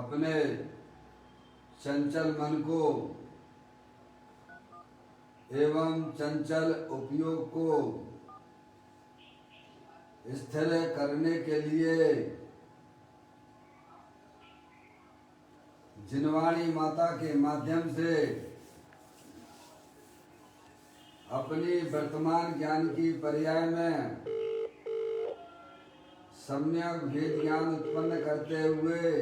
अपने चंचल मन को एवं चंचल उपयोग को स्थिर करने के लिए जिनवाणी माता के माध्यम से अपनी वर्तमान ज्ञान की पर्याय में सम्यक भेद ज्ञान उत्पन्न करते हुए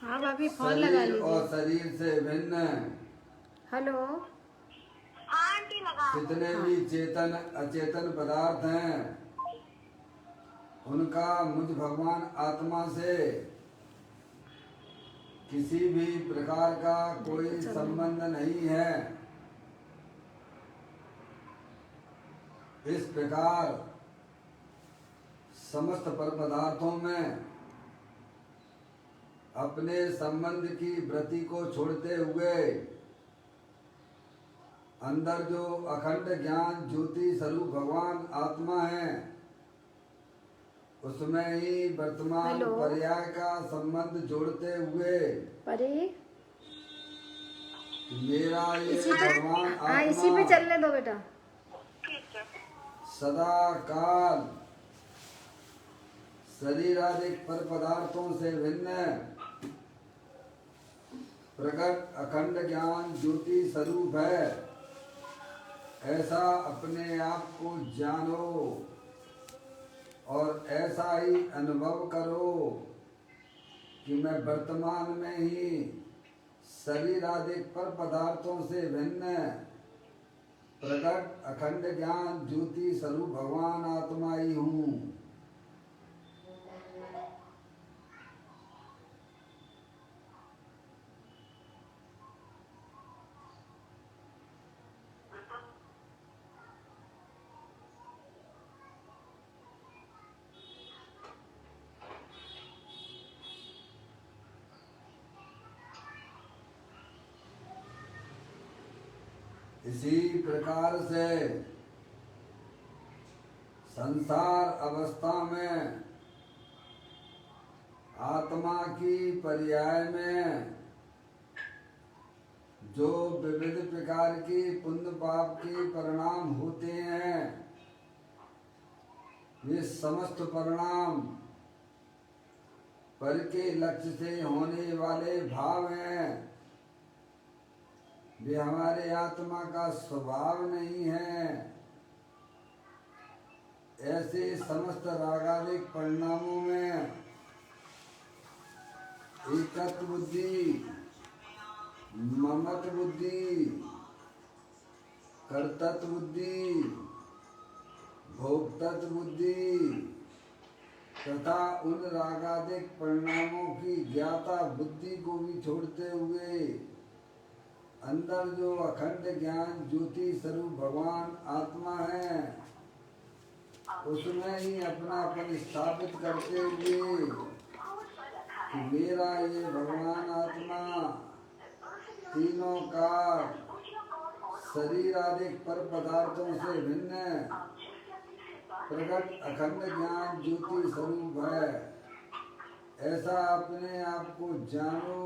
हाँ भाभी फोन लगा शरीर और लीजिए। शरीर से भिन्न हेलो। जितने भी चेतन अचेतन पदार्थ हैं उनका मुझ भगवान आत्मा से किसी भी प्रकार का कोई संबंध नहीं है। इस प्रकार समस्त पर पदार्थों में अपने संबंध की वृत्ति को छोड़ते हुए अंदर जो अखंड ज्ञान ज्योति स्वरूप भगवान आत्मा है उसमें ही वर्तमान हेलो। पर्याय का संबंध जोड़ते हुए परे मेरा ये इसी पे भगवान हाँ इसी पे आत्मा चलने दो बेटा। सदा काल शरीर आदि पर पदार्थों से भिन्न प्रकट अखंड ज्ञान ज्योति स्वरूप है, ऐसा अपने आप को जानो और ऐसा ही अनुभव करो कि मैं वर्तमान में ही शरीर आदि पर पदार्थों से भिन्न प्रकट अखंड ज्ञान ज्योति स्वरूप भगवान आत्मा ही हूँ। इसी प्रकार से संसार अवस्था में आत्मा की पर्याय में जो विविध प्रकार की पुण्य पाप के परिणाम होते हैं वे समस्त परिणाम पर के लक्ष्य से होने वाले भाव हैं। वे हमारे आत्मा का स्वभाव नहीं है। ऐसे समस्त रागादिक परिणामों में एकत्व बुद्धि, ममत्व बुद्धि, कर्तृत्व बुद्धि, भोक्तृत्व बुद्धि तथा उन रागादिक परिणामों की ज्ञाता बुद्धि को भी छोड़ते हुए अंदर जो अखंड ज्ञान ज्योति स्वरूप भगवान आत्मा है उसमें ही अपनापन स्थापित करते हुए कि मेरा ये भगवान आत्मा तीनों का शरीर आदि पर पदार्थों से भिन्न प्रकट अखंड ज्ञान ज्योति स्वरूप है, ऐसा अपने आप को जानो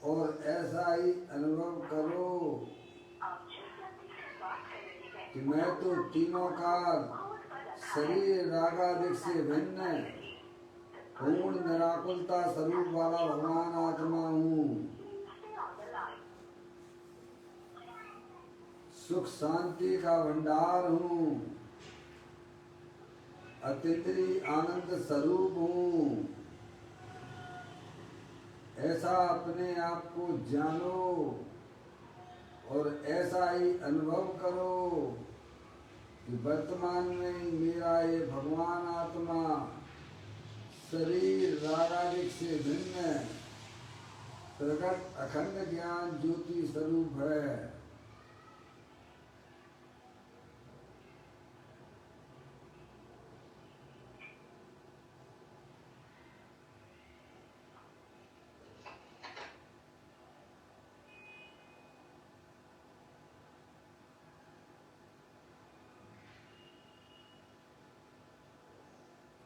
और ऐसा ही अनुभव करो कि मैं तो तीनों काल शरीर रागादिक से भिन्न पूर्ण निराकुलता स्वरूप वाला भगवान आत्मा हूँ। सुख शांति का भंडार हूँ, अतीन्द्रिय आनंद स्वरूप हूँ। ऐसा अपने आप को जानो और ऐसा ही अनुभव करो कि वर्तमान में ही मेरा ये भगवान आत्मा शरीर रागादिक से भिन्न प्रकट अखंड ज्ञान ज्योति स्वरूप है।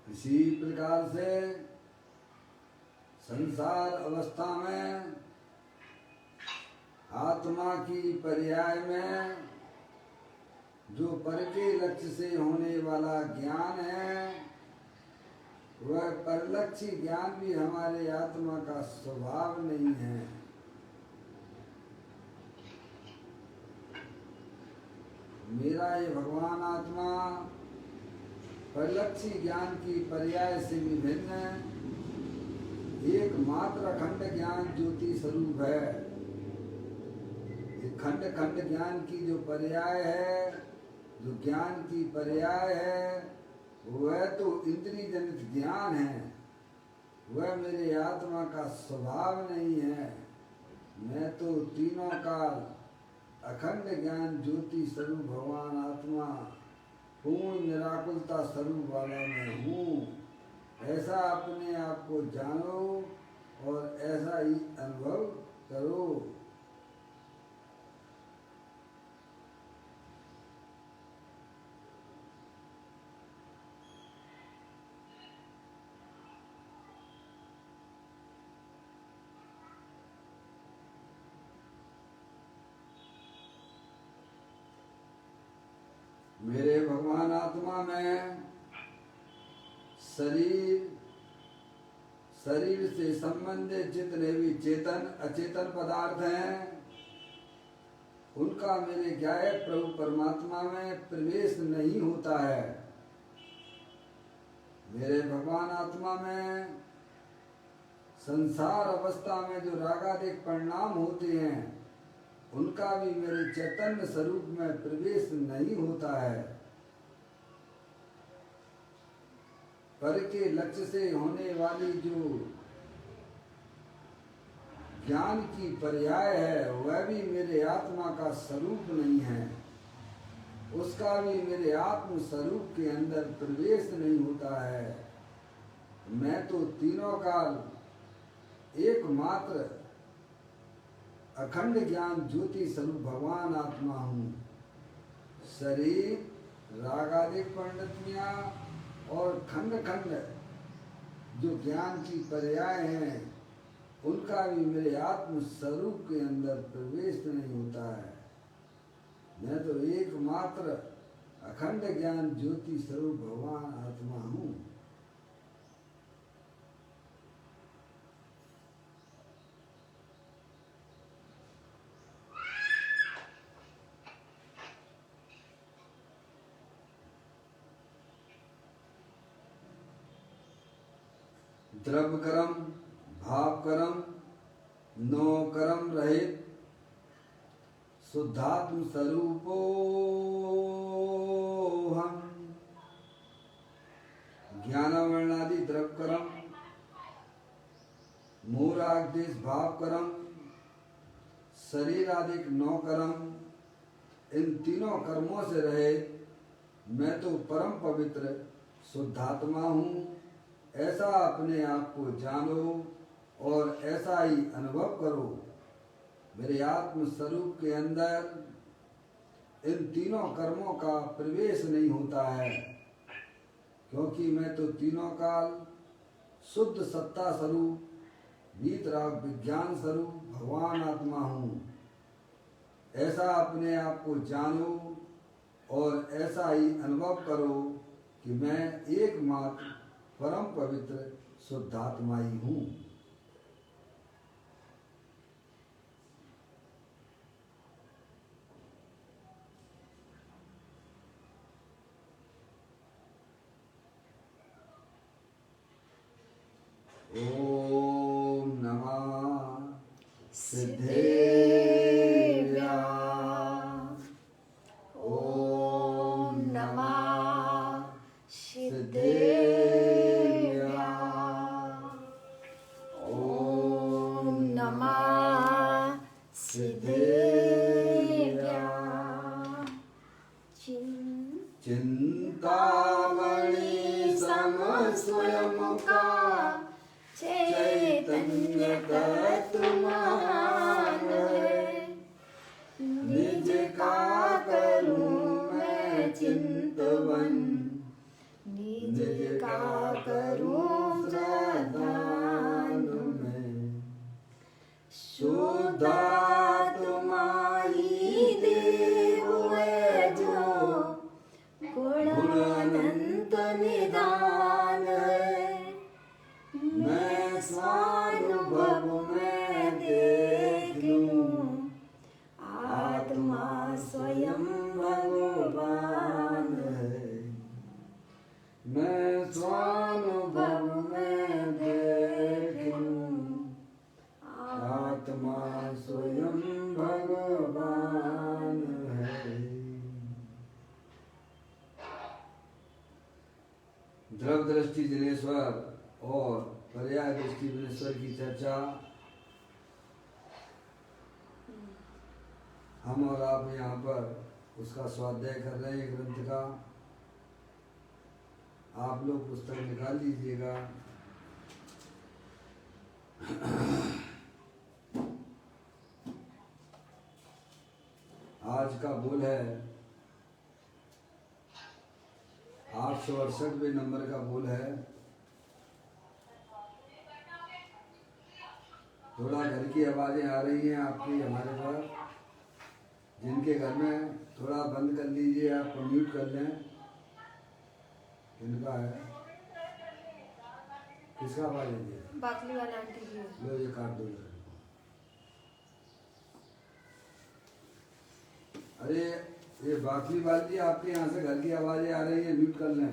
इसी प्रकार से संसार अवस्था में आत्मा की पर्याय में जो पर के लक्ष्य से होने वाला ज्ञान है, वह परलक्षी ज्ञान भी हमारे आत्मा का स्वभाव नहीं है। मेरा ये भगवान आत्मा परलक्षी ज्ञान की पर्याय से विभिन्न एकमात्र अखंड ज्ञान ज्योति स्वरूप है। ये खंड खंड ज्ञान की जो पर्याय है, जो ज्ञान की पर्याय है, वह तो इंद्रिय जनित ज्ञान है, वह मेरे आत्मा का स्वभाव नहीं है। मैं तो तीनों काल अखंड ज्ञान ज्योति स्वरूप भगवान आत्मा पूर्ण निराकुलता स्वरूप वाला मैं हूँ। ऐसा अपने आप को जानो और ऐसा ही अनुभव करो। मेरे भगवान आत्मा में शरीर से संबंधित जितने भी चेतन अचेतन पदार्थ हैं, उनका मेरे ज्ञाय प्रभु परमात्मा में प्रवेश नहीं होता है। मेरे भगवान आत्मा में संसार अवस्था में जो रागादिक परिणाम होते हैं, उनका भी मेरे चैतन्य स्वरूप में प्रवेश नहीं होता है। पर के लक्ष्य से होने वाली जो ज्ञान की पर्याय है, वह भी मेरे आत्मा का स्वरूप नहीं है। उसका भी मेरे आत्म स्वरूप के अंदर प्रवेश नहीं होता है। मैं तो तीनों काल एकमात्र अखंड ज्ञान ज्योति स्वरूप भगवान आत्मा हूँ। शरीर रागादिक परिणतियाँ और खंड खंड जो ज्ञान की पर्याय हैं, उनका भी मेरे आत्म स्वरूप के अंदर प्रवेश नहीं होता है। मैं तो एकमात्र अखंड ज्ञान ज्योति स्वरूप भगवान आत्मा हूँ। द्रव्य कर्म भाव कर्म नो कर्म रहित शुद्धात्म स्वरूपो हम। ज्ञानावर्णादि द्रव्य कर्म, मूरादेश भाव कर्म, शरीर आदि नौ कर्म, इन तीनों कर्मों से रहे मैं तो परम पवित्र शुद्धात्मा हूँ। ऐसा अपने आप को जानो और ऐसा ही अनुभव करो। मेरे आत्म स्वरूप के अंदर इन तीनों कर्मों का प्रवेश नहीं होता है, क्योंकि मैं तो तीनों काल शुद्ध सत्ता स्वरूप वीतराग विज्ञान स्वरूप भगवान आत्मा हूँ। ऐसा अपने आप को जानो और ऐसा ही अनुभव करो कि मैं एकमात्र परम पवित्र शुद्धात्मा ही हूँ। ओम नमः सिद्धेभ्यः। ओम नमः सिद्धेभ्यः। ओम नमः सिद्धेभ्यः। चिंतामणि सम स्वयं का चैतन्य तत्व महान है। निज का करूं मैं चिंतवन, निज का करूं श्रद्धान ध्रुव दृष्टि जिनेश्वर और पर्याय दृष्टि विनेश्वर की चर्चा हम और आप यहाँ पर उसका स्वाध्याय कर रहे हैं ग्रंथ का। आप लोग पुस्तक निकाल लीजिएगा। आज का बोल है 868वें नंबर का बोल है। थोड़ा घर की आवाजें आ रही हैं आपकी हमारे पास, जिनके घर में थोड़ा बंद कर लीजिए, आप म्यूट कर लें। किनका है, किसका आवाज है ये? बाकली वाला आंटी जी है। लो ये काट दो। अरे ये बाकली वाली आपके यहाँ से घर की आवाजें आ रही है, म्यूट कर लें।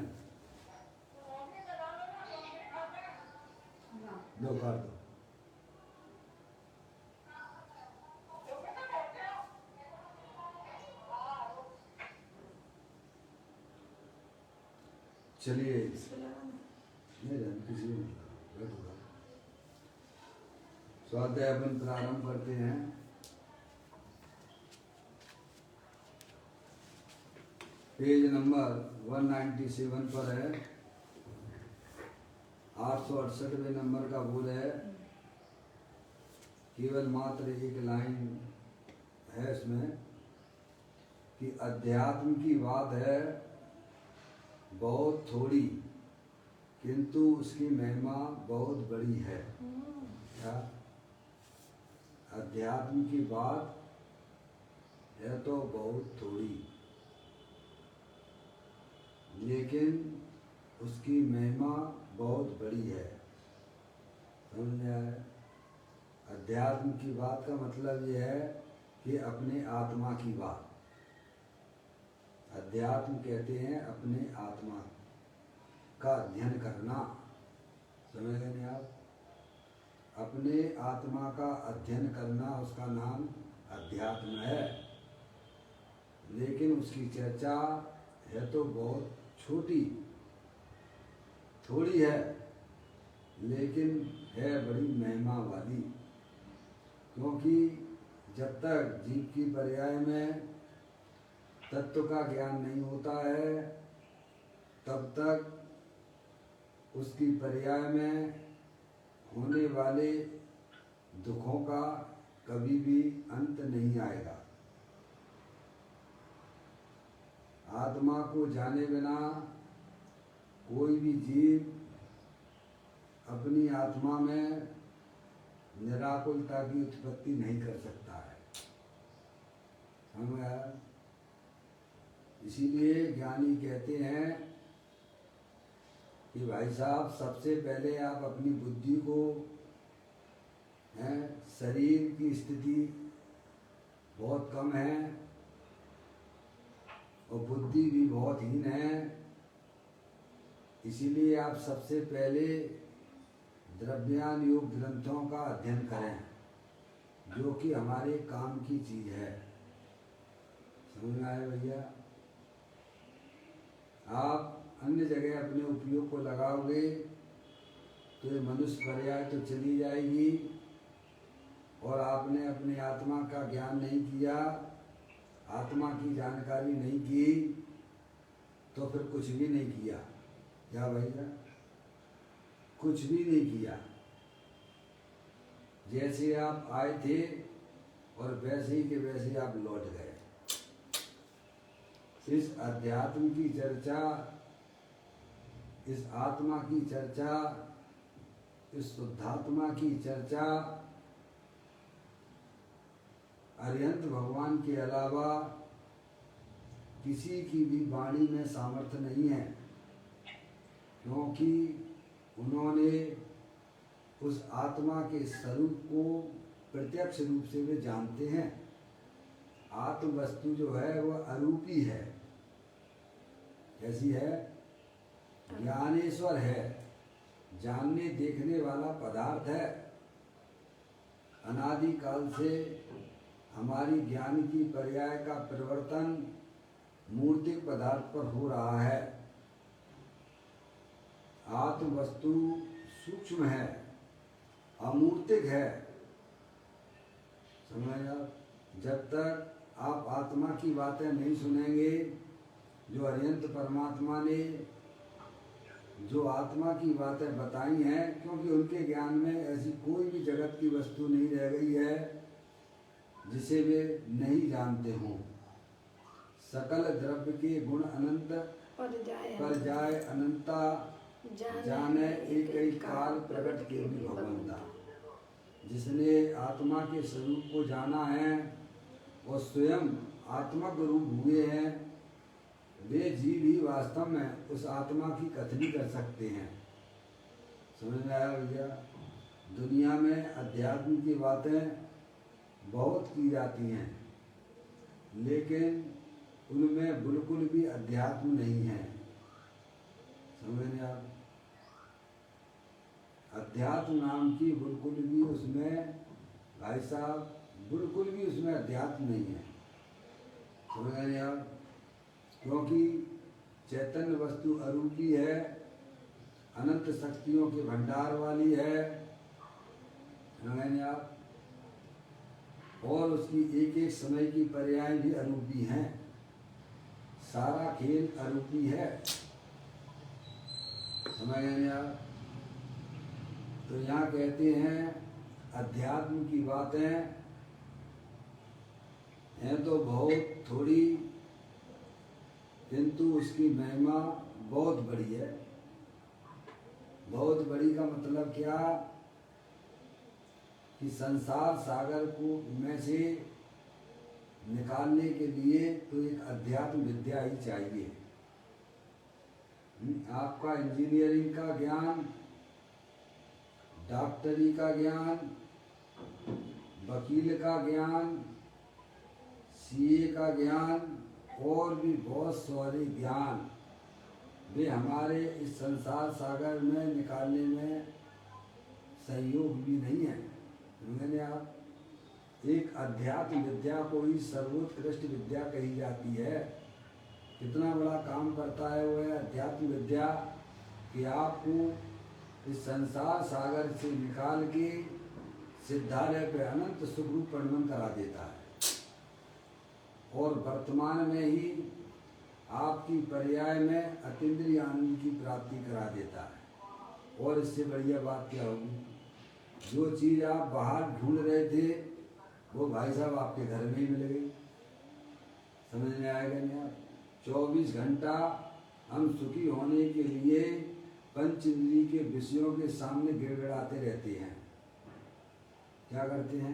लो काट दो। चलिए नहीं रहने किसी को बैठो। स्वाध्याय अपन प्रारंभ करते हैं। पेज नंबर 197 पर है। 868वें नंबर का बोल है। केवल मात्र एक लाइन है इसमें कि अध्यात्म की बात है बहुत थोड़ी, किंतु उसकी महिमा बहुत बड़ी है। क्या अध्यात्म की बात है तो बहुत थोड़ी, लेकिन उसकी महिमा बहुत बड़ी है। समझ में आया? अध्यात्म की बात का मतलब यह है कि अपने आत्मा की बात। अध्यात्म कहते हैं अपने आत्मा का अध्ययन करना। समझ गए नहीं आप? अपने आत्मा का अध्ययन करना, उसका नाम अध्यात्म है। लेकिन उसकी चर्चा है तो बहुत छोटी, थोड़ी है, लेकिन है बड़ी महिमा वाली। क्योंकि जब तक जीव की पर्याय में तत्व का ज्ञान नहीं होता है, तब तक उसकी पर्याय में होने वाले दुखों का कभी भी अंत नहीं आएगा। आत्मा को जाने बिना कोई भी जीव अपनी आत्मा में निराकुलता की उत्पत्ति नहीं कर सकता है। समझ आया? इसीलिए ज्ञानी कहते हैं कि भाई साहब, सबसे पहले आप अपनी बुद्धि को, शरीर की स्थिति बहुत कम है और बुद्धि भी बहुत हीन है, इसीलिए आप सबसे पहले द्रव्यान योग ग्रंथों का अध्ययन करें, जो कि हमारे काम की चीज है। समझ में आया भैया? आप अन्य जगह अपने उपयोग को लगाओगे तो ये मनुष्य पर्याय तो चली जाएगी, और आपने अपने आत्मा का ज्ञान नहीं किया, आत्मा की जानकारी नहीं की, तो फिर कुछ भी नहीं किया। क्या भैया? कुछ भी नहीं किया। जैसे आप आए थे और वैसे ही के वैसे आप लौट गए। इस अध्यात्म की चर्चा, इस आत्मा की चर्चा, इस शुद्धात्मा की चर्चा अरिहंत भगवान के अलावा किसी की भी वाणी में सामर्थ्य नहीं है, क्योंकि उन्होंने उस आत्मा के स्वरूप को प्रत्यक्ष रूप से वे जानते हैं। आत्म वस्तु जो है वह अरूपी है। कैसी है? ज्ञानेश्वर है, जानने देखने वाला पदार्थ है। अनादि काल से हमारी ज्ञान की पर्याय का परिवर्तन मूर्तिक पदार्थ पर हो रहा है। आत्म वस्तु सूक्ष्म है, अमूर्तिक है। समझ आप? जब तक आप आत्मा की बातें नहीं सुनेंगे, जो अरिहंत परमात्मा ने जो आत्मा की बातें बताई हैं, क्योंकि उनके ज्ञान में ऐसी कोई भी जगत की वस्तु नहीं रह गई है जिसे वे नहीं जानते हों। सकल द्रव्य के गुण अनंत पर जाए अनंता, जाने एक एक काल प्रकट के भी भगवंता। जिसने आत्मा के स्वरूप को जाना है और स्वयं आत्मक रूप हुए हैं, वे जीव ही वास्तव में उस आत्मा की कथनी कर सकते हैं। समझ में आया भैया? दुनिया में अध्यात्म की बातें बहुत की जाती हैं, लेकिन उनमें बिल्कुल भी अध्यात्म नहीं है। समझ में आप? अध्यात्म नाम की बिल्कुल भी उसमें, भाई साहब, बिल्कुल भी उसमें अध्यात्म नहीं है। समझ रहे हैं आप? क्योंकि चैतन्य वस्तु अरूपी है, अनंत शक्तियों के भंडार वाली है। समझ रहे हैं आप? और उसकी एक एक समय की पर्याय भी अरूपी हैं। सारा खेल अरूपी है। समझ रहे हैं आप? तो यहाँ कहते हैं अध्यात्म की बातें हैं तो बहुत थोड़ी, किंतु उसकी महिमा बहुत बड़ी है। बहुत बड़ी का मतलब क्या कि संसार सागर को में से निकालने के लिए तो एक अध्यात्म विद्या ही चाहिए। आपका इंजीनियरिंग का ज्ञान, डॉक्टरी का ज्ञान, वकील का ज्ञान, सीए का ज्ञान और भी बहुत सारे ज्ञान, वे हमारे इस संसार सागर में निकालने में सहयोग भी नहीं है। मैंने आप एक अध्यात्म विद्या को ही सर्वोत्कृष्ट विद्या कही जाती है। कितना बड़ा काम करता है वो है अध्यात्म विद्या कि आपको इस संसार सागर से निकाल के सिद्धालय पे अनंत सुखरूप परिणमन करा देता है और वर्तमान में ही आपकी पर्याय में अतीन्द्रिय आनंद की प्राप्ति करा देता है। और इससे बढ़िया बात क्या होगी? जो चीज़ आप बाहर ढूंढ रहे थे वो भाई साहब आपके घर में ही मिल गई। समझ में आएगा नहीं आप? 24 घंटा हम सुखी होने के लिए पंच इंद्रिय के विषयों के सामने गिड़गिड़ाते रहते हैं। क्या करते हैं?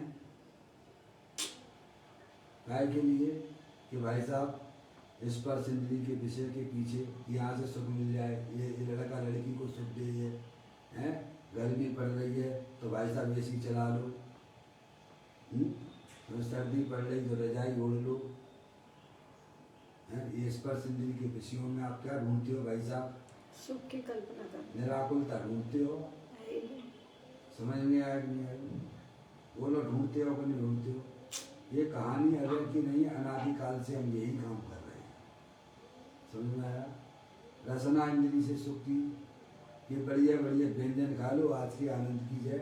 काय के लिए कि भाई साहब स्पर्श इंद्रिय के विषय के पीछे यहाँ से सुख मिल जाए, ये लड़का लड़की को सुख दे, ये हैं, गर्मी पड़ रही है तो भाई साहब एसी चला लो, तो सर्दी पड़ रही तो रजाई ओढ़ लो। ये स्पर्श इंद्रिय के विषयों में आप क्या ढूंढते हो भाई साहब? सुख की कल्पना कर, निराकुलता ढूंढते हो। समझ में आया नहीं आया? वो लोग ढूंढते हो कि नहीं ढूंढते हो? ये कहानी अगर की नहीं, अनादिकाल से हम यही काम कर रहे हैं। समझ में आया? रसना इंद्री से सुख की, ये बढ़िया बढ़िया व्यंजन खा लो, आज की आनंद की जय।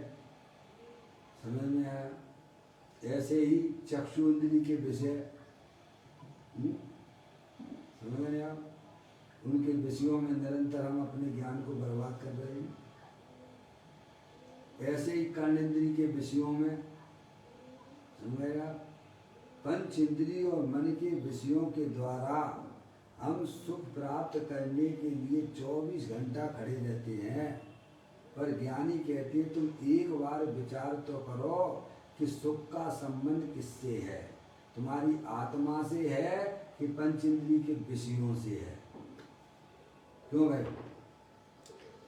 समझ में आया? ऐसे ही चक्षु इंद्री के विषय, समझ रहे आप? उनके विषयों में निरंतर हम अपने ज्ञान को बर्बाद कर रहे हैं। ऐसे ही कर्णेंद्रिय के विषयों में, समझेगा, पंच इंद्रिय और मन के विषयों के द्वारा हम सुख प्राप्त करने के लिए 24 घंटा खड़े रहते हैं। पर ज्ञानी कहते हैं तुम एक बार विचार तो करो कि सुख का संबंध किससे है? तुम्हारी आत्मा से है कि पंच इंद्रिय के विषयों से है? क्यों भाई?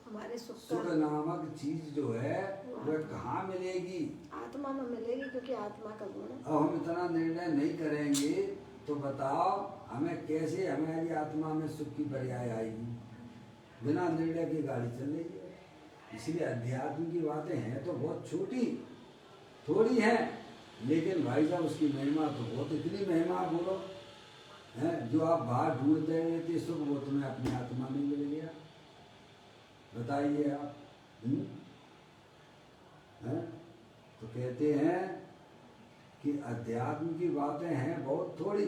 हमारे सुख नामक चीज जो है वह कहाँ मिलेगी? आत्मा में मिलेगी, क्योंकि आत्मा का गुण है। अब हम इतना निर्णय नहीं करेंगे तो बताओ हमें कैसे हमारी आत्मा में सुख की पर्याय आएगी? बिना निर्णय की गाड़ी चल रही है। इसलिए अध्यात्म की बातें हैं तो बहुत छोटी थोड़ी हैं, लेकिन भाई साहब उसकी महिमा तो बहुत, इतनी महिमा बोलो है, जो आप बाहर ढूंढते रहते सुख वो तुम्हें अपनी आत्मा में मिल गया। बताइए आप। हैं? तो कहते हैं कि अध्यात्म की बातें हैं बहुत थोड़ी।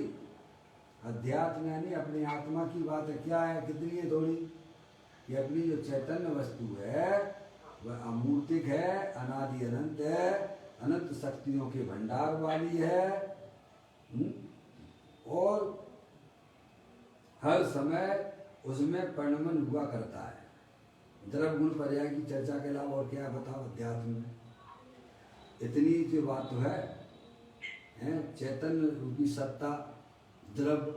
अध्यात्म यानी अपनी आत्मा की बात है। क्या है, कितनी है थोड़ी? कि अपनी जो चैतन्य वस्तु है वह अमूर्तिक है, अनादि अनंत है, अनंत शक्तियों के भंडार वाली है। और हर समय उसमें परिणमन हुआ करता है। द्रव्य गुण पर्याय की चर्चा के अलावा और क्या बताओ अध्यात्म में? इतनी जो बात तो है, चैतन्य रूपी सत्ता, द्रव्य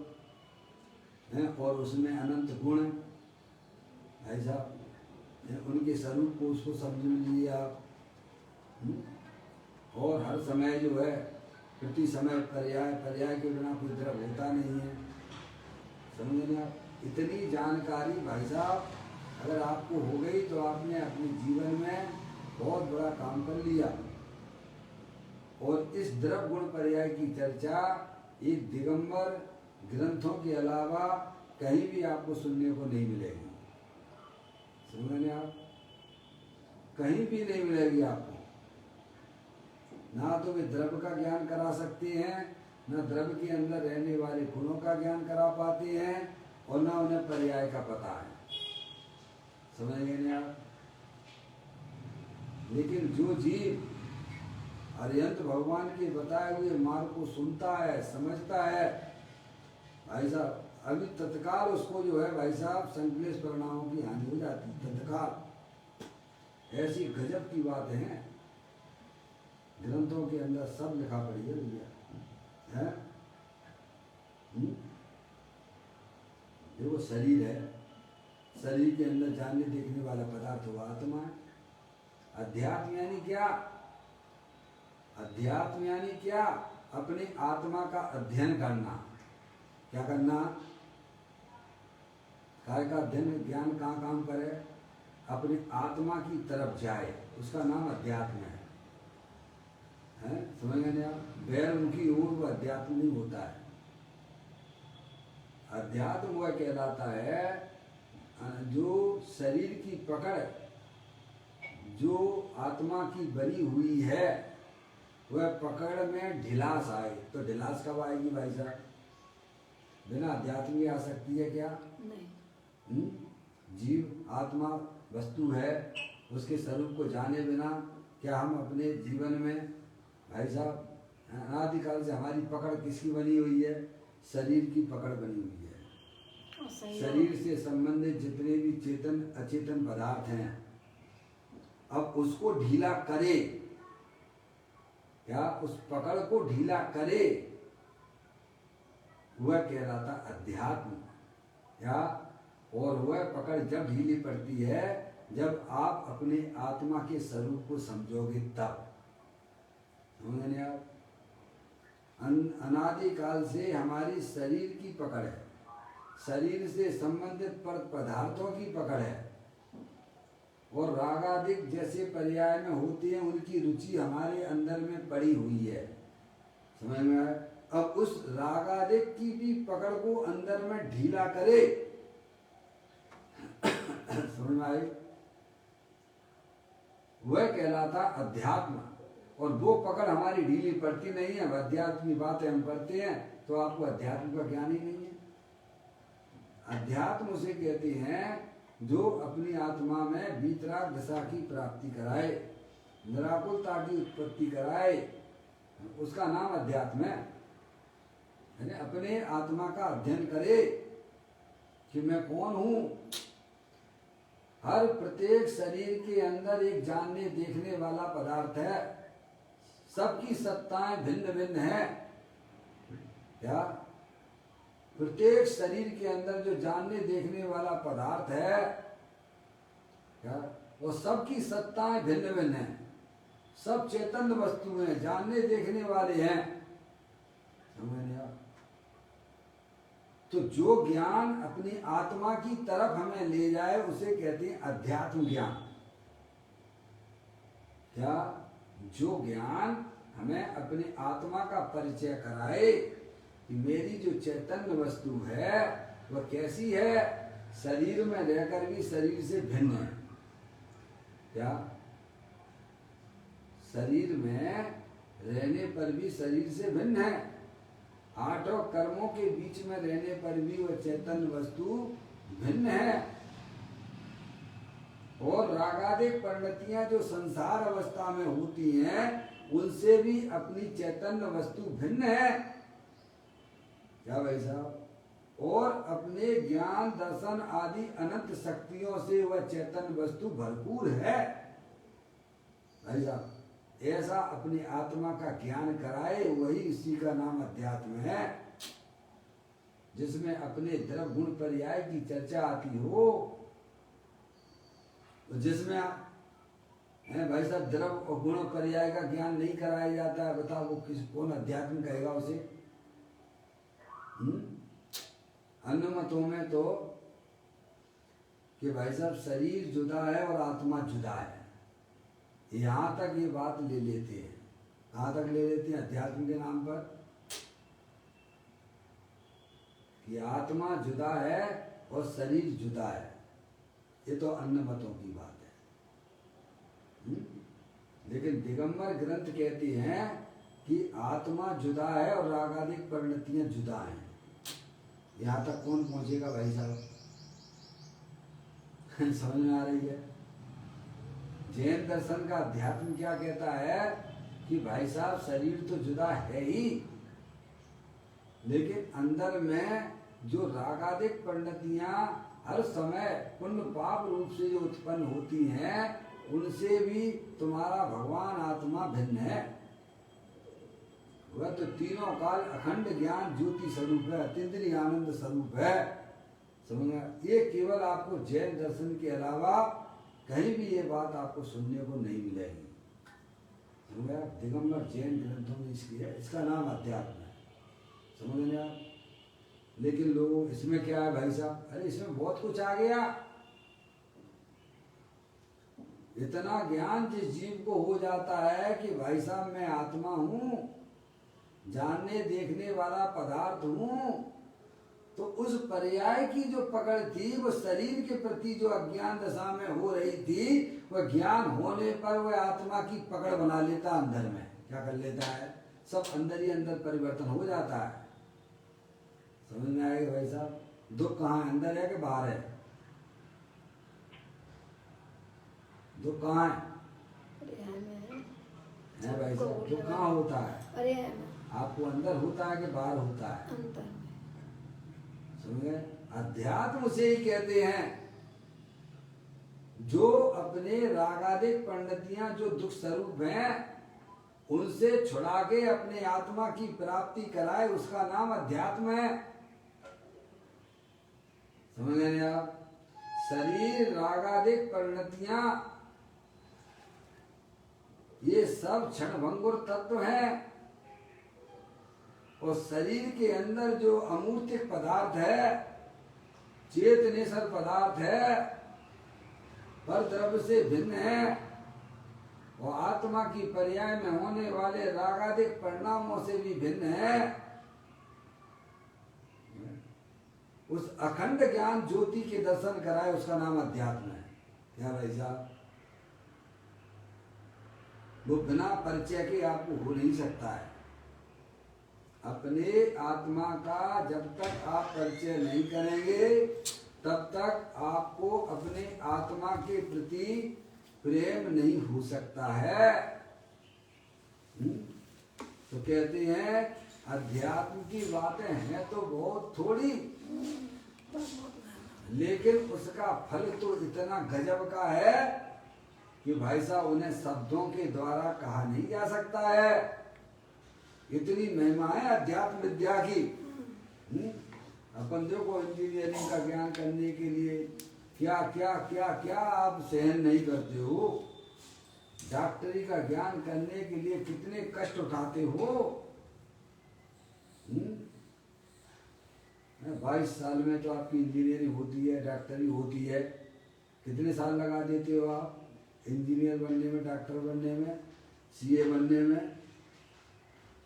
है और उसमें अनंत गुण, ऐसा उनके स्वरूप को उसको समझ लीजिए आप। और हर समय जो है प्रति समय पर्याय, पर्याय के बिना कोई द्रव्य होता नहीं है। समझ आप? इतनी जानकारी भाई साहब अगर आपको हो गई तो आपने अपने जीवन में बहुत बड़ा काम कर लिया। और इस द्रव्य गुण पर्याय की चर्चा एक दिगंबर ग्रंथों के अलावा कहीं भी आपको सुनने को नहीं मिलेगी। समझ आप? कहीं भी नहीं मिलेगी आपको। ना तो वे द्रव्य का ज्ञान करा सकते हैं, न द्रव्य के अंदर रहने वाले गुणों का ज्ञान करा पाते हैं, और न उन्हें पर्याय का पता है। समझ गए ना आप? लेकिन जो जीव अरिहंत भगवान के बताए हुए मार्ग को सुनता है, समझता है, भाई साहब अभी तत्काल उसको जो है भाई साहब संकलेश परिणामों की हानि हो जाती है तत्काल। ऐसी गजब की बात है, ग्रंथों के अंदर सब लिखा पड़ी है भैया। है देखो शरीर है, शरीर के अंदर जानने देखने वाला पदार्थ हुआ आत्मा है। अध्यात्म यानी क्या? अध्यात्म यानी क्या? अपनी आत्मा का अध्ययन करना। क्या करना? काय का अध्ययन, ज्ञान कहाँ काम करे? अपनी आत्मा की तरफ जाए, उसका नाम अध्यात्म है। समझ गए आप? बैरमुखी ओर वो अध्यात्म नहीं होता है। अध्यात्म वह कहलाता है जो शरीर की पकड़ जो आत्मा की बनी हुई है, वह पकड़ में ढिलास आए। तो ढिलास कब आएगी भाई साहब? बिना अध्यात्म के आ सकती है क्या? नहीं। जीव आत्मा वस्तु है, उसके स्वरूप को जाने बिना क्या हम अपने जीवन में भाई साहब अनादिकाल से हमारी पकड़ किसकी बनी हुई है? शरीर की पकड़ बनी हुई है। शरीर से संबंधित जितने भी चेतन अचेतन पदार्थ हैं, अब उसको ढीला करे, क्या उस पकड़ को ढीला करे, वह कहलाता अध्यात्म। क्या? और वह पकड़ जब ढीली पड़ती है जब आप अपने आत्मा के स्वरूप को समझोगे तब। समझने आप? अनादिकाल से हमारी शरीर की पकड़ है, शरीर से संबंधित पदार्थों की पकड़ है, और रागादिक जैसे पर्याय में होती हैं उनकी रुचि हमारे अंदर में पड़ी हुई है। समझ में आया? अब उस रागादिक की भी पकड़ को अंदर में ढीला करे। समझ में आई? वह कहलाता अध्यात्म। और वो पकड़ हमारी ढीली पड़ती नहीं है। अध्यात्म की बातें हम पढ़ते हैं तो आपको अध्यात्म का ज्ञान ही नहीं है। अध्यात्म उसे कहते हैं जो अपनी आत्मा में वीतराग दशा की प्राप्ति कराए, निराकुलता की उत्पत्ति कराए, उसका नाम अध्यात्म है। अपने आत्मा का अध्ययन करे कि मैं कौन हूं। हर प्रत्येक शरीर के अंदर एक जानने देखने वाला पदार्थ है। सबकी सत्ताएं भिन्न भिन्न हैं। क्या? प्रत्येक शरीर के अंदर जो जानने देखने वाला पदार्थ है, क्या वो सबकी सत्ताएं भिन्न भिन्न हैं। सब चैतन्य वस्तुएं जानने देखने वाले हैं। समझ आप? तो जो ज्ञान अपनी आत्मा की तरफ हमें ले जाए उसे कहते हैं अध्यात्म ज्ञान। क्या? जो ज्ञान हमें अपनी आत्मा का परिचय कराए कि मेरी जो चैतन्य वस्तु है वह कैसी है, शरीर में रहकर भी शरीर से भिन्न है। क्या शरीर में रहने पर भी शरीर से भिन्न है, आठों कर्मों के बीच में रहने पर भी वह चैतन्य वस्तु भिन्न है। और रागादिक परिणतियां जो संसार अवस्था में होती हैं उनसे भी अपनी चैतन्य वस्तु भिन्न है। क्या भाई साहब? और अपने ज्ञान दर्शन आदि अनंत शक्तियों से वह चैतन्य वस्तु भरपूर है। भाई साहब, ऐसा अपनी आत्मा का ज्ञान कराए वही इसी का नाम अध्यात्म है, जिसमें अपने द्रव्य गुण पर्याय की चर्चा आती हो, जिसमें है भाई साहब द्रव्य और गुण पर्याय का ज्ञान नहीं कराया जाता है। बताओ वो कौन अध्यात्म कहेगा उसे? अन्य मतों में तो कि भाई साहब शरीर जुदा है और आत्मा जुदा है, यहाँ तक ये बात ले लेते हैं। कहाँ तक ले लेते हैं? अध्यात्म के नाम पर कि आत्मा जुदा है और शरीर जुदा है। ये तो अन्य मतों की बात है। लेकिन दिगंबर ग्रंथ कहती हैं कि आत्मा जुदा है और रागादिक परिणतियां जुदा हैं। यहाँ तक कौन पहुंचेगा भाई साहब? समझ में आ रही है? जैन दर्शन का अध्यात्म क्या कहता है कि भाई साहब शरीर तो जुदा है ही, लेकिन अंदर में जो रागादिक परिणतियां हर समय पुण्य पाप रूप से जो उत्पन्न होती हैं उनसे भी तुम्हारा भगवान आत्मा भिन्न है। वह तो तीनों काल अखंड ज्ञान ज्योति स्वरूप है, अतीन्द्रिय आनंद स्वरूप है। समझ? ये केवल आपको जैन दर्शन के अलावा कहीं भी ये बात आपको सुनने को नहीं मिलेगी। समझ? दिगंबर जैन ग्रंथों में इसकी है, इसका नाम अध्यात्म है। समझ में आप? लेकिन लोगों इसमें क्या है भाई साहब? अरे इसमें बहुत कुछ आ गया। इतना ज्ञान जिस जीव को हो जाता है कि भाई साहब मैं आत्मा हूँ, जानने देखने वाला पदार्थ हूँ, तो उस पर्याय की जो पकड़ थी वो शरीर के प्रति जो अज्ञान दशा में हो रही थी, वह ज्ञान होने पर वह आत्मा की पकड़ बना लेता। अंदर में क्या कर लेता है? सब अंदर ही अंदर परिवर्तन हो जाता है। समझ में आएगा भाई साहब? दुख कहाँ है? अंदर है कि बाहर है? दुख कहाँ है? है भाई साहब? दुख कहाँ होता है? आपको अंदर होता है कि बाहर होता है? समझे? अध्यात्म उसे ही कहते हैं जो अपने रागादिक परिणतियां जो दुख स्वरूप हैं उनसे छुड़ा के अपने आत्मा की प्राप्ति कराए, उसका नाम अध्यात्म है। समझ रहे हैं आप? शरीर रागादिक परिणतियां ये सब क्षणभंगुर तत्व हैं, और शरीर के अंदर जो अमूर्तिक पदार्थ है, चेतनेश्वर पदार्थ है, पर द्रव्य से भिन्न है, और आत्मा की पर्याय में होने वाले रागादिक परिणामों से भी भिन्न है। उस अखंड ज्ञान ज्योति के दर्शन कराए, उसका नाम अध्यात्म है। क्या भाई साहब? वो बिना परिचय के आपको हो नहीं सकता है। अपने आत्मा का जब तक आप परिचय नहीं करेंगे तब तक आपको अपने आत्मा के प्रति प्रेम नहीं हो सकता है। तो कहते हैं अध्यात्म की बातें हैं तो बहुत थोड़ी, लेकिन उसका फल तो इतना गजब का है कि भाई साहब उन्हें शब्दों के द्वारा कहा नहीं जा सकता है। इतनी महिमा है अध्यात्म विद्या की। अपन देखो इंजीनियरिंग का ज्ञान करने के लिए क्या क्या क्या क्या आप सहन नहीं करते हो, डॉक्टरी का ज्ञान करने के लिए कितने कष्ट उठाते हो। 22 साल में तो आपकी इंजीनियरिंग होती है, डॉक्टरी होती है। कितने साल लगा देते हो आप इंजीनियर बनने में, डॉक्टर बनने में, सीए बनने में?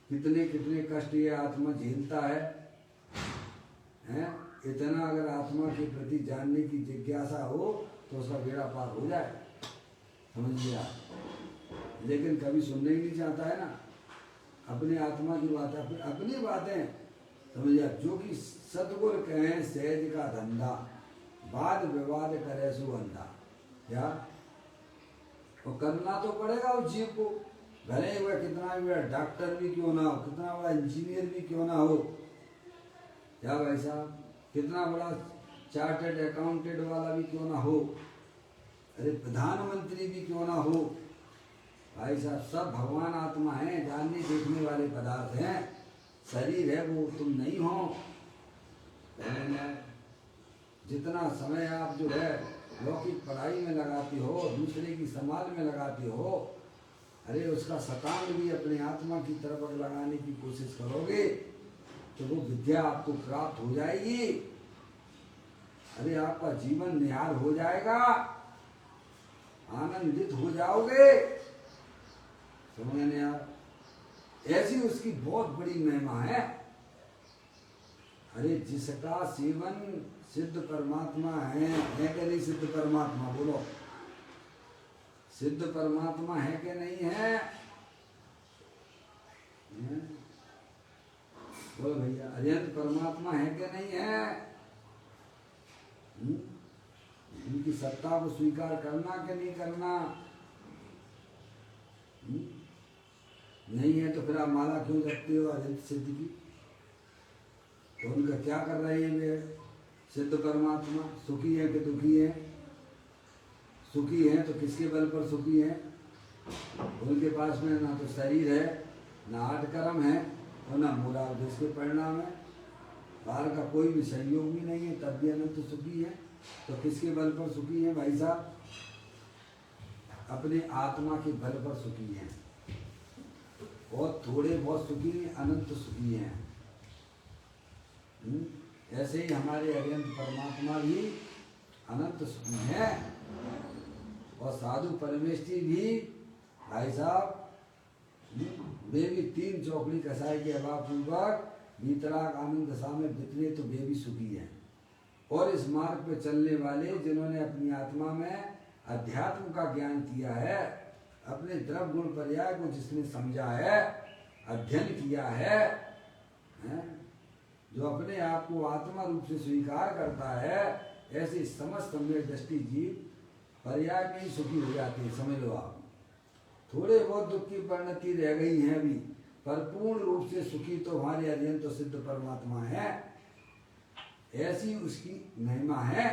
कितने कितने कष्ट ये आत्मा झेलता है, हैं? इतना अगर आत्मा के प्रति जानने की जिज्ञासा हो तो उसका बेड़ा पार हो जाए। समझ लिया। लेकिन कभी सुनने ही नहीं चाहता है ना, अपने आत्मा की बात, अपनी बातें समझ लिया। जो कि सतगुर कहें सहज का धंधा, वाद विवाद करे सो अंधा। क्या वो करना तो पड़ेगा उस जीव को, भले ही वह कितना भी बड़ा डॉक्टर भी क्यों ना हो, कितना बड़ा इंजीनियर भी क्यों ना हो, क्या भाई साहब, कितना बड़ा चार्टर्ड अकाउंटेंट वाला भी क्यों ना हो, अरे प्रधानमंत्री भी क्यों ना हो, भाई साहब सब भगवान आत्मा है, जानने देखने वाले पदार्थ हैं। शरीर है वो तुम नहीं हो। जितना समय आप जो है लौकिक पढ़ाई में लगाते हो, दूसरे की समाज में लगाते हो, अरे उसका शतांग भी अपने आत्मा की तरफ अगर लगाने की कोशिश करोगे तो वो विद्या आपको प्राप्त हो जाएगी। अरे आपका जीवन निहार हो जाएगा, आनंदित हो जाओगे। समझने यार, ऐसी उसकी बहुत बड़ी महिमा है। अरे जिसका सेवन सिद्ध परमात्मा है कि नहीं? सिद्ध परमात्मा बोलो, सिद्ध परमात्मा है कि नहीं है? बोलो भैया, अरिहंत परमात्मा है कि नहीं है? उनकी सत्ता को स्वीकार करना कि नहीं करना? नहीं है तो फिर आप माला क्यों जपते हो अरिहंत सिद्ध की? तो उनका क्या कर रहे हैं वे? सिद्ध परमात्मा सुखी है कि दुखी है? सुखी है तो किसके बल पर सुखी है? उनके पास में ना तो शरीर है, ना आठ कर्म है, और ना मूलादेश के परिणाम है, बाहर का कोई भी सहयोग भी नहीं है, तब भी अनंत सुखी है। तो किसके बल पर सुखी है भाई साहब? अपने आत्मा के बल पर सुखी है, और थोड़े बहुत सुखी नहीं, अनंत सुखी हैं। ऐसे ही हमारे अरिहंत परमात्मा भी अनंत सुखी है, और साधु परमेष्ठी भी भाई साहब वे भी तीन चौकड़ी कसाई के अभाव पूर्वक वीतराग आनंद दशा में बितरे, तो वे भी सुखी हैं। और इस मार्ग पे चलने वाले जिन्होंने अपनी आत्मा में अध्यात्म का ज्ञान किया है, अपने द्रव्य गुण पर्याय को जिसने समझा है, अध्ययन किया है, जो अपने आप को आत्मा रूप से स्वीकार करता है, ऐसे समस्त सम्यक दृष्टि जीव पर्याय में ही सुखी हो जाते हैं। समझ लो आप, थोड़े बहुत दुख की परिणति रह गई है अभी, पर पूर्ण रूप से सुखी तो हमारे अरिहंत तो सिद्ध परमात्मा है। ऐसी उसकी महिमा है।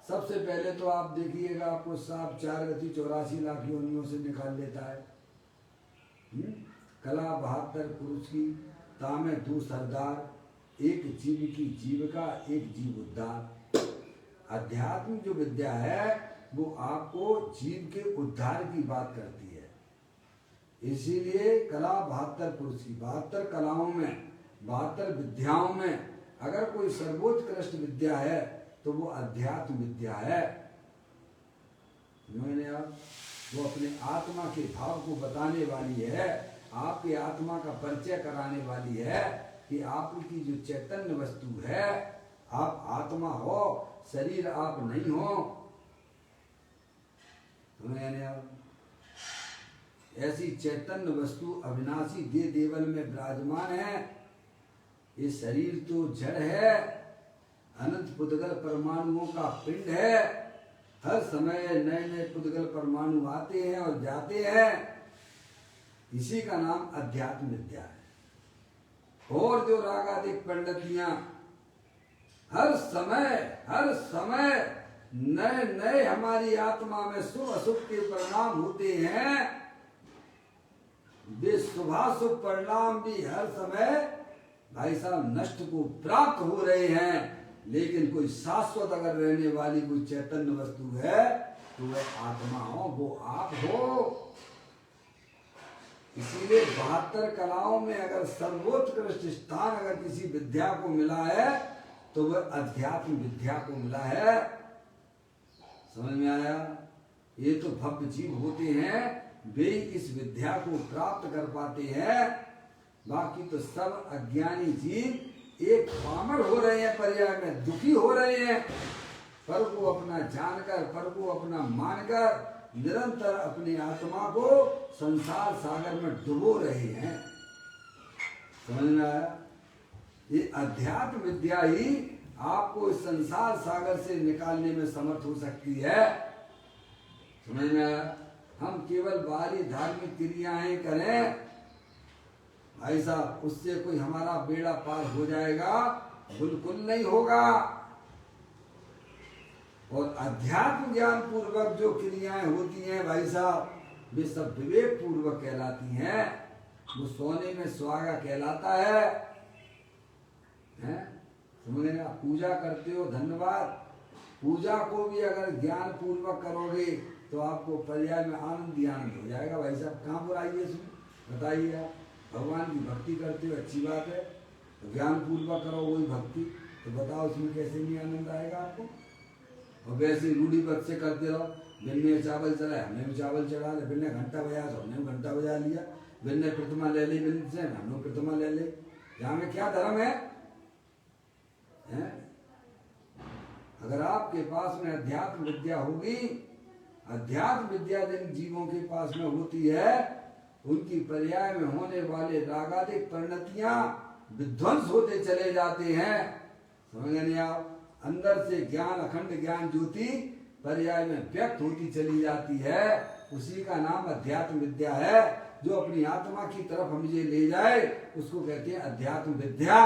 सबसे पहले तो आप देखिएगा, आपको सांप 4 गति 84 लाख योनियों से निकाल लेता है। कला 72 पुरुष की, तामे 2 सरदार, एक जीव की जीविका, एक जीव उद्धार। अध्यात्म जो विद्या है वो आपको जीव के उद्धार की बात करती है। इसीलिए कला 72 पुरुष की, 72 कलाओं में, 72 विद्याओं में अगर कोई सर्वोत्कृष्ट विद्या है तो वो अध्यात्म विद्या है। मैंने आप वो अपने आत्मा के भाव को बताने वाली है, आपके आत्मा का परिचय कराने वाली है कि आपकी जो चैतन्य वस्तु है, आप आत्मा हो, शरीर आप नहीं हो। मैंने आप ऐसी चैतन्य वस्तु अविनाशी दे देवल में विराजमान है। ये शरीर तो जड़ है, अनंत पुद्गल परमाणुओं का पिंड है। हर समय नए नए पुद्गल परमाणु आते हैं और जाते हैं। इसी का नाम अध्यात्म विद्या है। और जो रागादिक पंडितियां हर समय नए नए हमारी आत्मा में शुभ अशुभ के परिणाम होते हैं। वे शुभाशुभ परिणाम भी हर समय भाई साहब नष्ट को प्राप्त हो रहे हैं। लेकिन कोई शाश्वत अगर रहने वाली कोई चैतन्य वस्तु है तो वह आत्मा हो, वो आप हो। इसीलिए 72 कलाओं में अगर सर्वोत्कृष्ट स्थान अगर किसी विद्या को मिला है तो वह अध्यात्म विद्या को मिला है। समझ में आया? ये तो भव्य जीव होते हैं, वे इस विद्या को प्राप्त कर पाते हैं। बाकी तो सब अज्ञानी जीव एक पामर हो रहे हैं, पर्याय में दुखी हो रहे हैं। पर को अपना जानकर, पर को अपना मानकर निरंतर अपनी आत्मा को संसार सागर में डुबो रहे हैं। समझ में आया? ये अध्यात्म विद्या ही आपको इस संसार सागर से निकालने में समर्थ हो सकती है। समझ में आया? हम केवल बाहरी धार्मिक क्रियाएं करें भाई साहब, उससे कोई हमारा बेड़ा पार हो जाएगा? बिल्कुल नहीं होगा। और अध्यात्म ज्ञान पूर्वक जो क्रियाएं होती हैं भाई साहब, वे सब विवेक पूर्वक कहलाती हैं। वो सोने में सुहागा कहलाता है। समझ रहे? आप पूजा करते हो, धन्यवाद। पूजा को भी अगर ज्ञान पूर्वक करोगे तो आपको पर्याय में आनंद ही आनंद हो जाएगा भाई साहब। कहाँ बुराई है इसमें? बताइए आप। भगवान की भक्ति करते हो, अच्छी बात है, तो ज्ञान पूर्वक करो वही भक्ति, तो बताओ उसमें कैसे नहीं आनंद आएगा आपको? और वैसे रूढ़िबद्ध से करते रहो, बिन ने चावल चढ़ाया हमने भी चावल चढ़ा ले, बिन ने घंटा बजा तो हमने भी घंटा बजा लिया, बिन ने प्रतिमा ले ली, बिन से हम लोग प्रतिमा ले ले। यहाँ में क्या धर्म है? अगर आपके पास में अध्यात्म विद्या होगी, अध्यात्म विद्या जिन जीवों के पास में होती है, उनकी पर्याय में होने वाले रागादिक परिणतियां विध्वंस होते चले जाते हैं। समझ नहीं आप? अंदर से ज्ञान, अखंड ज्ञान ज्योति पर्याय में व्यक्त होती चली जाती है। उसी का नाम अध्यात्म विद्या है। जो अपनी आत्मा की तरफ मुझे ले जाए उसको कहते हैं अध्यात्म विद्या।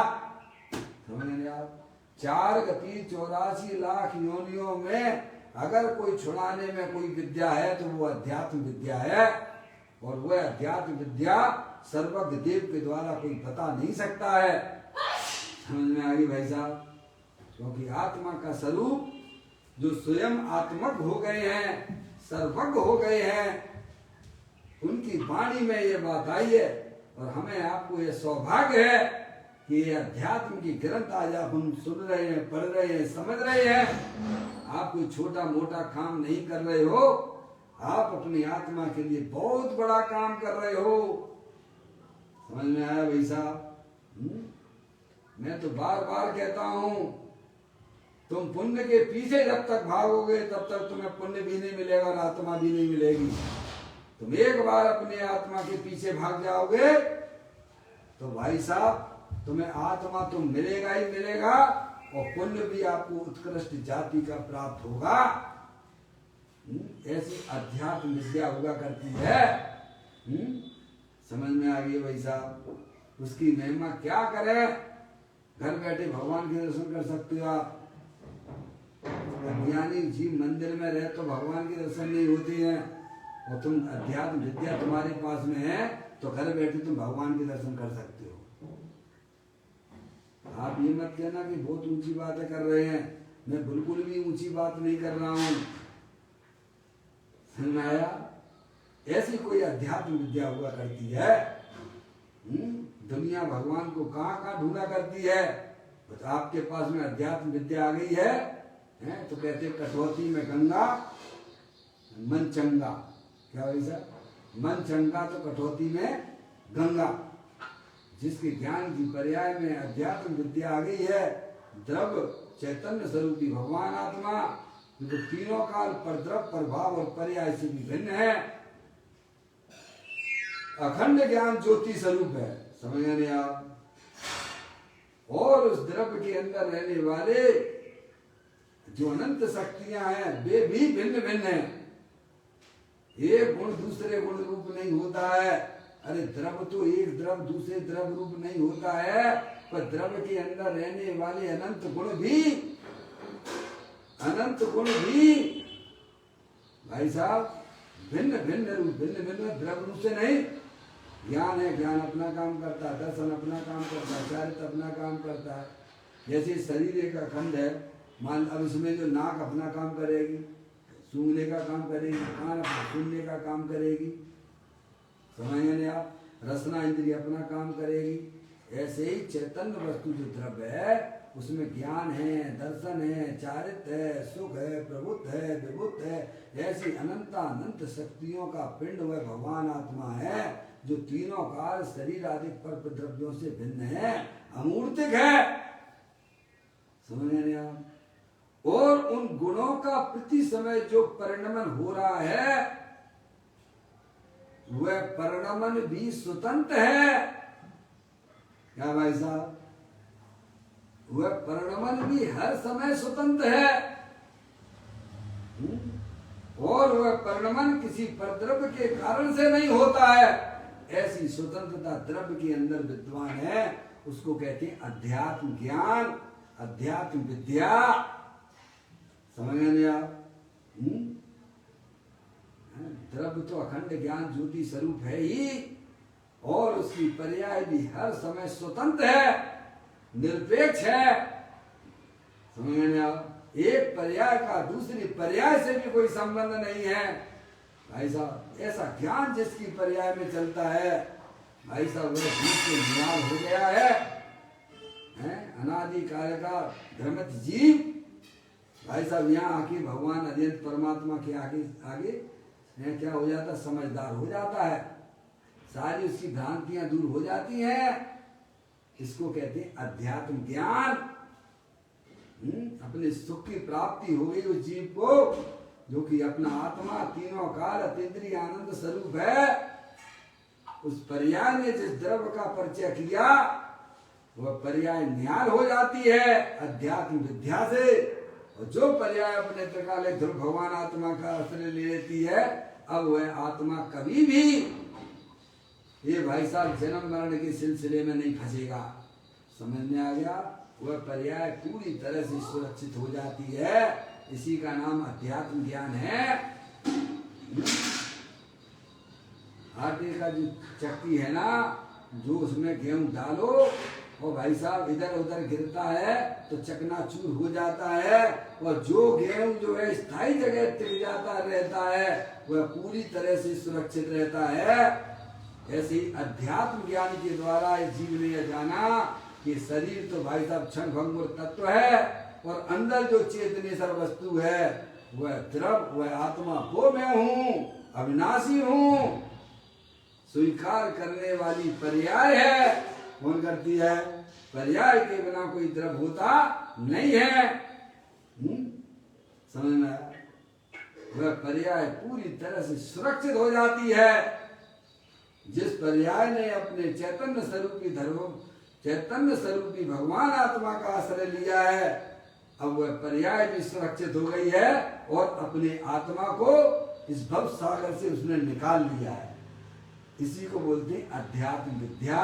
समझ नहीं आप? 4 गति 84 लाख योनियों में अगर कोई छुड़ाने में कोई विद्या है तो वो अध्यात्म विद्या है। और वह अध्यात्म विद्या सर्वज्ञ देव के द्वारा कोई बता नहीं सकता है। समझ में आ गई भाई साहब? क्योंकि आत्मा का स्वरूप जो स्वयं आत्मक हो गए हैं, सर्वज्ञ हो गए हैं, उनकी वाणी में ये बात आई है। और हमें आपको ये सौभाग्य है कि ये अध्यात्म की ग्रंथ आज आप हम सुन रहे हैं, पढ़ रहे हैं, समझ रहे हैं। आप कोई छोटा मोटा काम नहीं कर रहे हो, आप अपनी आत्मा के लिए बहुत बड़ा काम कर रहे हो। समझ में आया भाई साहब? मैं तो बार बार कहता हूं, तुम पुण्य के पीछे जब तक भागोगे तब तक तुम्हें पुण्य भी नहीं मिलेगा और आत्मा भी नहीं मिलेगी। तुम एक बार अपने आत्मा के पीछे भाग जाओगे तो भाई साहब तुम्हें आत्मा तो मिलेगा ही मिलेगा और पुण्य भी आपको उत्कृष्ट जाति का प्राप्त होगा। ऐसी अध्यात्म विद्या हुआ करती है। समझ में आ गई भाई साहब? उसकी महिमा क्या करे? घर बैठे भगवान के दर्शन कर सकते हो आप। अज्ञानी जीव मंदिर में रहे तो भगवान के दर्शन नहीं होते हैं, और तुम अध्यात्म विद्या तुम्हारे पास में है तो घर बैठे तुम भगवान के दर्शन कर सकते हो। आप ये मत कहना कि बहुत ऊंची बातें कर रहे हैं। मैं बिल्कुल भी ऊंची बात नहीं कर रहा हूं। समझ में आया? ऐसी कोई अध्यात्म विद्या हुआ करती है। दुनिया भगवान को कहाँ कहाँ ढूंढा करती है। बस आपके पास में अध्यात्म विद्या आ गई है, तो कहते कटौती में गंगा मन चंगा। क्या वैसा? मन चंगा तो कटौती में गंगा। जिसके ज्ञान की पर्याय में अध्यात्म विद्या आ गई है, द्रव्य चैतन्य स्वरूपी भगवान आत्मा, जो तीनों काल पर द्रव्य प्रभाव और पर्याय से भी भिन्न है, अखंड ज्ञान ज्योति स्वरूप है। समझ नहीं आप? और उस द्रव्य के अंदर रहने वाले जो अनंत शक्तियां हैं वे भी भिन्न भिन्न हैं। एक गुण दूसरे गुण रूप नहीं होता है। अरे द्रव्य तो एक द्रव्य दूसरे द्रव्य रूप नहीं होता है, पर द्रव्य के अंदर रहने वाले अनंत गुण भी भाई साहब भिन्न भिन्न रूप, भिन्न भिन्न द्रव्य रूप से नहीं। ज्ञान है, ज्ञान अपना काम करता है, दर्शन अपना काम करता है, चारित्र अपना काम करता है। जैसे शरीर एक अखंड है, मान अब इसमें जो नाक अपना काम करेगी, सूंघने का काम करेगी, कान सुनने का काम करेगी, समझने आप, रसना इंद्रिय अपना काम करेगी। ऐसे ही चैतन्य वस्तु जो द्रव्य है उसमें ज्ञान है, दर्शन है, चारित्र है, सुख है, प्रभुत्व है, विभुत्व है, ऐसी अनंत शक्तियों का पिंड वह भगवान आत्मा है जो तीनों काल शरीर आदि पर द्रव्यों से भिन्न है, अमूर्तिक है। समझ रहे आप? और उन गुणों का प्रति समय जो परिणमन हो रहा है वह परिणमन भी स्वतंत्र है। क्या भाई साहब? वह परिणमन भी हर समय स्वतंत्र है। और वह परिणमन किसी परद्रव्य के कारण से नहीं होता है। ऐसी स्वतंत्रता द्रव्य के अंदर विद्वान है, उसको कहते हैं अध्यात्म ज्ञान, अध्यात्म विद्या। समझ गए आप? द्रव्य तो अखंड ज्ञान ज्योति स्वरूप है ही, और उसकी पर्याय भी हर समय स्वतंत्र है, निरपेक्ष है। समझ गए आप? एक पर्याय का दूसरी पर्याय से भी कोई संबंध नहीं है भाई साहब। ऐसा ज्ञान जिसकी पर्याय में चलता है भाई साहब, वह जीव से निराल हो गया है, अनादि काल का धर्मत जीव भाई साहब। यहाँ आके भगवान अनंत परमात्मा के आगे क्या हो जाता? समझदार हो जाता है, सारी उसकी भ्रांतियां दूर हो जाती हैं। इसको कहते हैं अध्यात्म ज्ञान। अपने सुख की प्राप्ति हो गई उस जीव को, जो कि अपना आत्मा तीनों काल अतीन्द्रिय आनंद स्वरूप है। उस पर्याय ने जिस द्रव्य का परिचय किया वह पर्याय न्याल हो जाती है अध्यात्म विद्या से। और जो पर्याय अपने त्रिकाल ध्रुव भगवान आत्मा का आश्रय ले लेती है, अब वह आत्मा कभी भी ये भाई साहब जन्म मरण के सिलसिले में नहीं फंसेगा। समझ में आ गया? वह पर्याय पूरी तरह से सुरक्षित हो जाती है। इसी का नाम अध्यात्म ज्ञान है। आटे का जो चक्की है ना, जो उसमें गेहूं डालो और भाई साहब इधर उधर गिरता है तो चकनाचूर हो जाता है, और जो गेहूं जो है स्थायी जगह टिक जाता रहता है वह पूरी तरह से सुरक्षित रहता है। ऐसे ही अध्यात्म ज्ञान के द्वारा इस जीव ने यह जाना कि शरीर तो भाई साहब क्षण भंगुर तत्व है, और अंदर जो चेतनेश्वर वस्तु है वह द्रव्य, वह आत्मा, वो मैं हूँ, अविनाशी हूँ। स्वीकार करने वाली पर्याय है। कौन करती है? पर्याय के बिना कोई द्रव्य होता नहीं है। समझ में आया? वह पर्याय पूरी तरह से सुरक्षित हो जाती है। जिस पर्याय ने अपने चैतन्य स्वरूपी धर्म, चैतन्य स्वरूपी भगवान आत्मा का आश्रय लिया है, अब वह पर्याय भी सुरक्षित हो गई है, और अपने आत्मा को इस भव सागर से उसने निकाल लिया है। इसी को बोलते हैं अध्यात्म विद्या,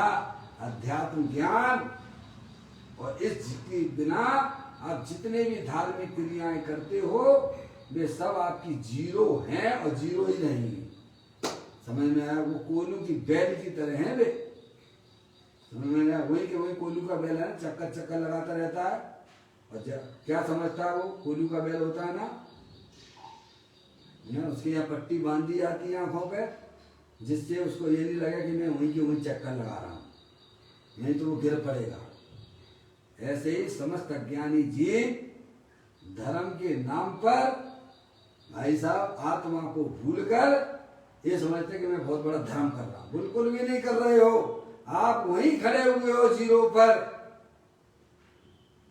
अध्यात्म ज्ञान। और इसके बिना आप जितने भी धार्मिक क्रियाएं करते हो वे सब आपकी जीरो हैं और जीरो ही रहेंगी। समझ में आया? वो कोलू की बैल की तरह हैं वे। समझ में आया? वही के वही कोलू का बैल है, चक्कर चक्कर लगाता रहता है। अच्छा, क्या समझता है वो? कोलू का बैल होता है ना, उसके यहाँ पट्टी बांधी जाती है आंखों पे, जिससे उसको ये नहीं लगे कि मैं वहीं के वहीं चक्कर लगा रहा हूँ, नहीं तो वो गिर पड़ेगा। ऐसे ही समस्त अज्ञानी जीव धर्म के नाम पर भाई साहब आत्मा को भूलकर ये समझते कि मैं बहुत बड़ा धर्म कर रहा हूं। बिल्कुल भी नहीं कर रहे हो, आप वहीं खड़े हुए हो जीरो पर।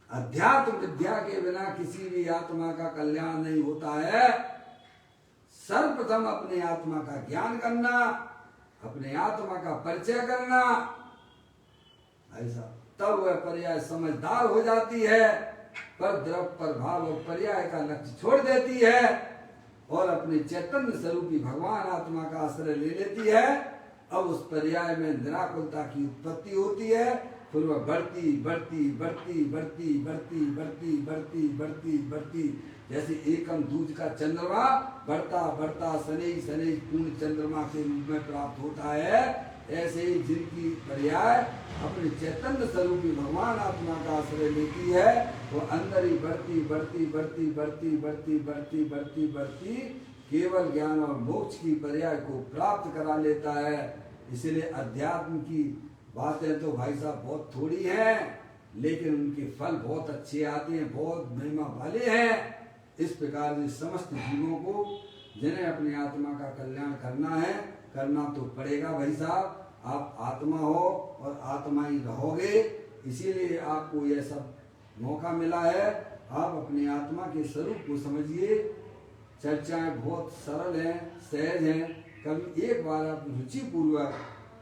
अध्यात्म विद्या के बिना किसी भी आत्मा का कल्याण नहीं होता है। सर्वप्रथम अपने आत्मा का ज्ञान करना, अपने आत्मा का परिचय करना, ऐसा तब वह पर्याय समझदार हो जाती है, पर द्रव्य प्रभाव और पर्याय का लक्ष्य छोड़ देती है और अपने चैतन्य स्वरूपी भगवान आत्मा का आश्रय ले लेती है। अब उस पर्याय में निराकुलता की उत्पत्ति होती है, फिर वह बढ़ती बढ़ती बढ़ती बढ़ती बढ़ती बढ़ती बढ़ती बढ़ती बढ़ती, जैसे एकम दूज का चंद्रमा बढ़ता बढ़ता शनि शनि पूर्ण चंद्रमा के रूप में प्राप्त होता है, ऐसे ही जिनकी पर्याय अपने चैतन्य स्वरूपी भगवान आत्मा का आश्रय लेती है, वो अंदर ही बढ़ती बढ़ती बढ़ती बढ़ती बढ़ती बढ़ती बढ़ती बढ़ती केवल ज्ञान और मोक्ष की पर्याय को प्राप्त करा लेता है। इसलिए अध्यात्म की बातें तो भाई साहब बहुत थोड़ी हैं, लेकिन उनके फल बहुत अच्छे आते हैं, बहुत महिमा वाले हैं। इस प्रकार से समस्त जीवों को जिन्हें अपनी आत्मा का कल्याण करना है, करना तो पड़ेगा भाई साहब। आप आत्मा हो और आत्मा ही रहोगे, इसीलिए आपको यह सब मौका मिला है। आप अपनी आत्मा के स्वरूप को समझिए। चर्चाएं बहुत सरल हैं, सहज हैं। कभी एक बार आप रुचि पूर्वक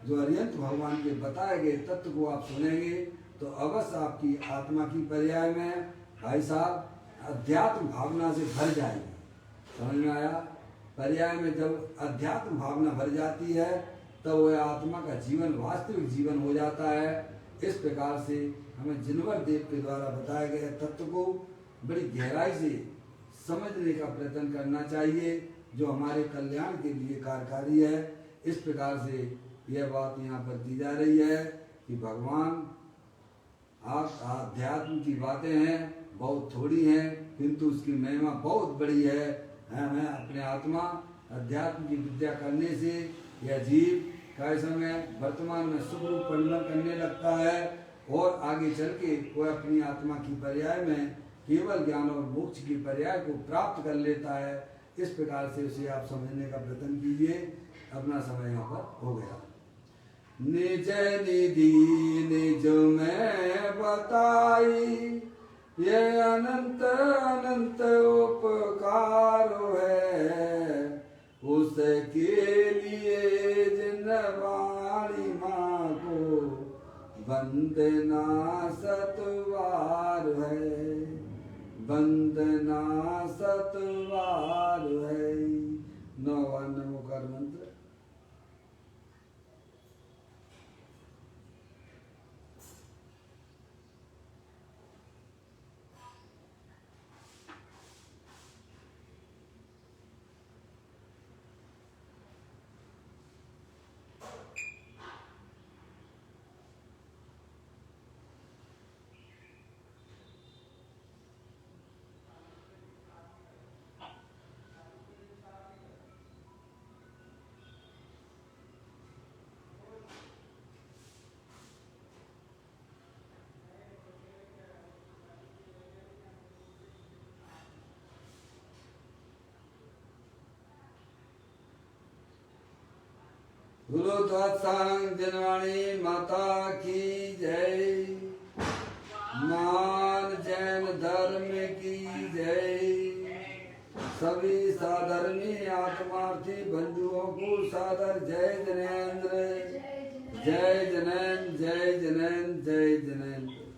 जो अरिहंत भगवान के बताए गए तत्व को आप सुनेंगे तो अवश्य आपकी आत्मा की पर्याय में भाई साहब अध्यात्म भावना से भर जाएगी। समझ में आया? पर्याय में जब अध्यात्म भावना भर जाती है तब वह आत्मा का जीवन वास्तविक जीवन हो जाता है। इस प्रकार से हमें जिनवर देव के द्वारा बताए गए तत्व को बड़ी गहराई से समझने का प्रयत्न करना चाहिए, जो हमारे कल्याण के लिए कार्यकारी है। इस प्रकार से यह बात यहाँ पर दी जा रही है कि भगवान आप आध्यात्म की बातें हैं बहुत थोड़ी हैं, किंतु उसकी महिमा बहुत बड़ी है। हमें अपने आत्मा अध्यात्म की विद्या करने से यह जीव कई समय वर्तमान में सुख रूप परिवर्तन करने लगता है और आगे चल के वह अपनी आत्मा की पर्याय में केवल ज्ञान और मोक्ष की पर्याय को प्राप्त कर लेता है। इस प्रकार से उसे आप समझने का प्रयत्न कीजिए। अपना समय यहाँ पर हो गया। निज निधि निज में बताई, ये अनंत अनंत उपकार है, उसके लिए जिन वाणी माँ को वंदना सतवार है, वंदना सतवार है। 9वां नमोकार मंत्र। गुरु द्वादशांग जनवाणी माता की जय। मान जैन धर्म की जय। सभी साधर्मी आत्मार्थी बंधुओं को सादर जय जनेन्द्र, जय जनेन्द्र, जय जनेन्द्र, जय जनेन्द्र।